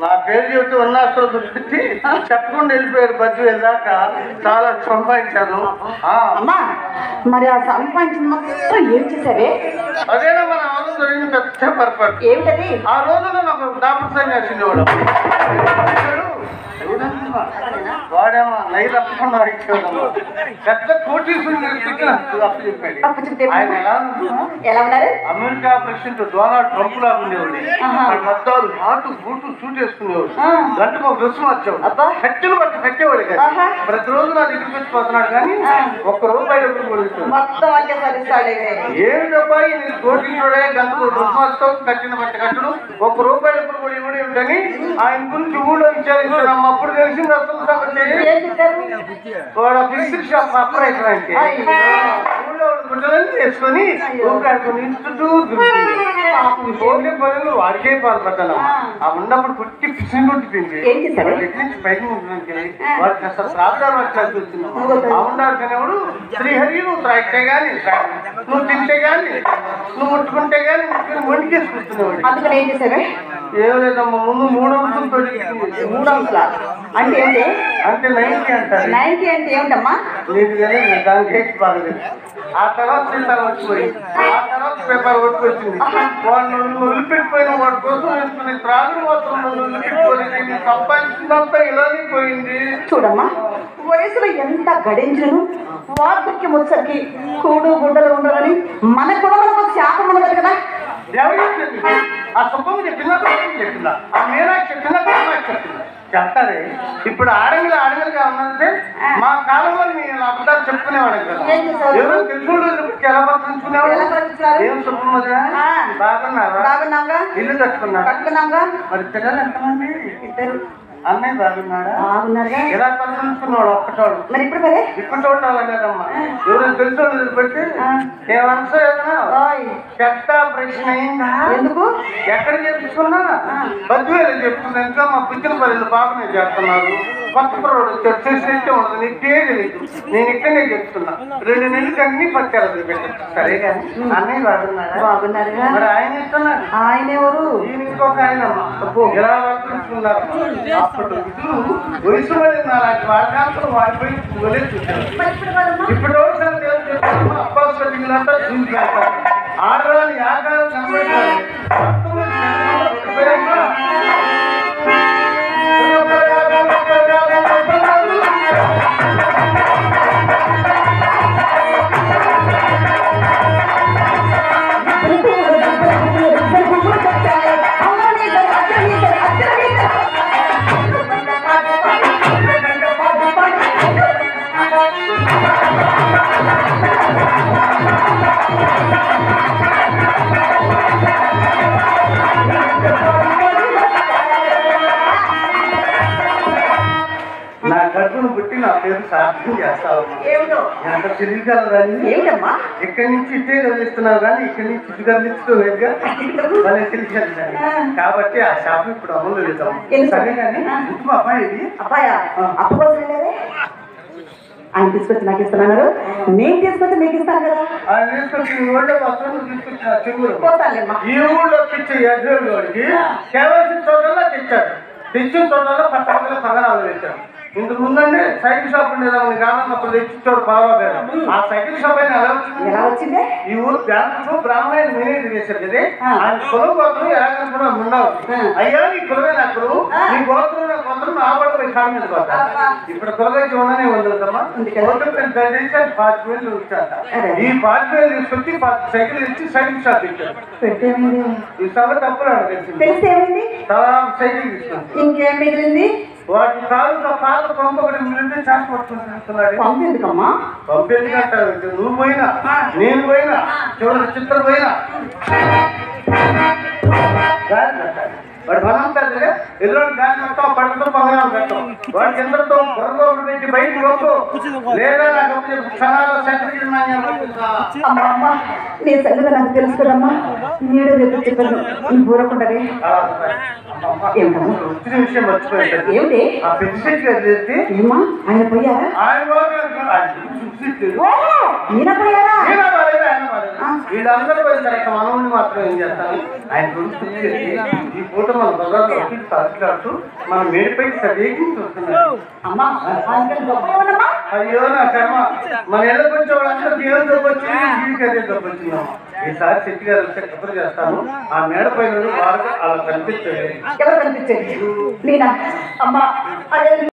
నా పేరు చెబుతూ ఉన్నాస్తో దృష్టి చెప్పకుండా వెళ్ళిపోయారు బజ్జు వెళ్ళాక చాలా సంపాదించాను. అమ్మా మరి ఆ సంపాదించిన మొత్తం ఏం చేశారే? అదేనా మన ఆలోచన జరిగిన పెద్ద పొరపాటు. ఏమిటది? ఆ రోజుల్లో నాకు డాక్టర్ సన్యాసింది వాడు. వాడేమో నై తప్పకుండా ఇచ్చేవాడు. పెద్ద కోటీసులు అప్పు చెప్పాడు. ఆయన ఎలా ఉన్నారు? అమెరికా ప్రెసిడెంట్ డొనాల్డ్ ట్రంప్ లాగా ఉండేవాడు. మొత్తాలు హాటు బూటు సూట్ వేసుకునేవాడు. గంటకు ఒక డ్రెస్ మార్చేవాడు. కట్టెలు పట్టి కట్టేవాడు కదా. ప్రతిరోజు నా దగ్గరికి వచ్చిపోతున్నాడు కానీ ₹1 ఎప్పుడు మొత్తం ఏమి డబ్బాయి నేను కోటీసుడే గంటకు డ్రెస్ మార్చుతావు కట్టిన బట్టి కట్టడు ₹1 ఎప్పుడు కూడా ఇవ్వడం ఏమిటని ఆయన గురించి ఊళ్ళో విచారిస్తున్నాం. అప్పుడు తెలిసింది అసలు వాడు ఫిక్స్డ్ షాప్ ఆపరేటర్ అంటే ఊళ్ళో గుడ్డలన్నీ వేసుకొని ఊపిరాడుకొని పోతే పనులు వాడికే పాల్పడ్డాను. ఆ ఉన్నప్పుడు పుట్టి పిసిని కొట్టిపోయింది. పైకి వాడికి అసలు ప్రార్థన వచ్చాల్సి వచ్చింది. ఆ ఉండాలి కనేవాడు శ్రీహరి నువ్వు త్రాగితే గాని నువ్వు తింటే గాని నువ్వు ముట్టుకుంటే గాని వండికేసి కూర్చునేవాడు. అందుకని ఏం చేశారు? ఏం లేదమ్మా ముందు 3 అంశాలు 3 అంశాలు అంటే ఏంటి? అంటే 90 అంటారు. 90 అంటే ఏమిటమ్మా? నీకు తెలియదు దానికి ఏది బాగలేదు. ఆ తర్వాత సీతాలు వచ్చిపోయింది. ఆ తర్వాత పేపర్ వచ్చింది. వాడు వదిలిపెట్టిపోయిన వాడి కోసం వేసుకుని త్రాగుడు మాత్రం వదిలిపెట్టుకోలేదు. సంపాదించిందంతా ఇలానే పోయింది. చూడమ్మా వయసులో ఎంత గడించను వార్ధక్యం వచ్చరికి కూడు గుడ్డలు ఉండదని మనకు కూడా మనకు శాపం ఉండదు కదా. ఆ సుబ్బమ్మ చెప్పిందా చెప్పిందా ఆ మీనాక్షి చెప్పిందా చెప్పిందా చెప్తారే. ఇప్పుడు ఆడమిగా ఉన్నదంటే మా కాలంలో నేను అబద్ధాలు చెప్పుకునేవాడు కదా. ఎవరో తెలుసుకుంటే ఎలా పట్టించుకునేవాడు. ఏం సుబ్బమ్మగా బాగున్నావా? ఇల్లు కట్టుకున్నాగా. మరి పిల్లలు ఎంతమంది? 2. అన్నయ్య బాగున్నాడా? ఎలా పట్టించుకున్నాడు ఒక్కటోడు. మరి ఇప్పుడు చూడాలమ్మా ఎవరైనా తెలుసు పెట్టి ఏమనసా పెద్ద ప్రశ్న అయిందా? ఎందుకు ఎక్కడ చేపించుకున్నా బద్దువేలు చెప్తున్నా. ఇంకా మా పుట్టిన పల్లెలు బాగానే చేస్తున్నారు. కొత్త కుర్రోడు వచ్చాడు చేసినట్టే ఉండదు. నీకు తెలియదు. నేను ఇక్కడనే చెప్తున్నా 2 నెలలకి అన్ని పచ్చారు పెట్టారు. సరే కానీ అన్నయ్య బాగున్నారు. మరి ఆయన ఇస్తున్నారు. ఆయన ఎవరు? ఈయన ఇంకొక ఆయన ఎలా వర్తించుకున్నారు. అప్పుడు వయసు అలాంటి వాడకాంతో వాడిపోయి చూశారు. ఇప్పుడు అబ్బాసులంతా చూసి ఆడవాళ్ళని ఆకారం కనబడతారు. నా గర్భను పుట్టి నా పేరు సాధ్యం చేస్తావు. ఎంత తెలియగలదని ఇక్కడి నుంచి ఇట్టే కదిలిస్తున్నావు కానీ ఇక్కడి నుంచి ఇటు కదిలించుకోలేదుగా వాళ్ళే తెలియగలదని. కాబట్టి ఆ శాపం ఇప్పుడు అమలు వెళ్తాం. సరే కానీ ఇంకో అబ్బాయి ఇది ఆయన తీసుకొచ్చి నాకు ఇస్తున్నారు. నేను తీసుకొచ్చి మీకు ఇస్తాను కదా. ఆయన తీసుకొచ్చి ఈ ఊళ్ళో వస్త్రం తీసుకొచ్చిన చెరువులు ఈ ఊళ్ళో తెచ్చే యజ్ఞుడి వాడికి కేవలసిన చోటల్లో తెచ్చాడు. తెచ్చిన చోటల్లో పట్టణంలో పగనాలు తెచ్చాడు. ఇంతకు ముందండి సైకిల్ షాప్ ఉండేదాన్ని కాదన్నప్పుడు తెచ్చిచ్చాడు బాబాగారు. ఆ సైకిల్ షాప్ అయినా ఎలా వచ్చింది? ఈ ఊరు బ్యాంకు బ్రాహ్మణ మేనేజ్ చేశారు కదా. ఆయన కులం గోత్రం ఎలా కనుకున్నా ఉండవు. అయ్యా నీ కులమే నా కులం, నీ గోత్రం నా గోత్రం నా పడి కాదు మీద పోతా. ఇప్పుడు కులగా చూడనే ఉండదమ్మా. తెలిసి 5,000 వచ్చాట. ఈ 5,000 తీసుకొచ్చి 10 సైకిల్ ఇచ్చి సైకిల్ షాప్ ఇచ్చాడు. ఈ సభ తప్పులు తెలిసి సైకిల్ తీసుకొచ్చి ఇంకేం మిగిలింది? వాటి కాలు పంప ఒకటి మిగిలింది చేసి పట్టుకుంటున్నాడు. పంపేందుకమ్మా? పంపేందుకంటారు. నువ్వు పోయినా నేను పోయినా చివరికి చిత్రం పోయినా వాడు బలం పెద్దగా ఎదురు గాలి మొత్తం పడుతూ పగనాలు పెట్టాం. వాడికి ఎందరితో బుర్రతో పెట్టి బయటకు వద్దు లేదా నాకు క్షణాలు సెంటర్ నీ సంగతి నాకు తెలుసు కదమ్మా. నేడు రేపు చెప్పాను నీ ఊరకుండదే. ఏమిటమ్మా వచ్చిన విషయం మర్చిపోయాడు. ఏమిటి? ఆ పెద్ద చెట్టు గారు చేస్తే ఏమా ఆయన పోయారా? ఈయన పోయారా? వీళ్ళందరూ పోయిన తర్వాత మనవుని మాత్రం ఏం చేస్తాను, ఆయన గురించి ఈ పూట మన బజార్లో తరచులాడుతూ మన మేడిపై సరిగి చూస్తున్నాడు. అమ్మా గొప్ప అయ్యో నా కర్మ, మన ఇళ్ళకి వచ్చే వాళ్ళందరూ దేవుడు దొబ్బొచ్చింది, జీవికైతే దొబ్బొచ్చిందాం. ఈసారి చెట్టు గారు వచ్చే కబురు చేస్తాను. ఆ మేడ పైన బాగా అలా కనిపించేది. ఎవరు కనిపించేది? నేనా? అమ్మా అదే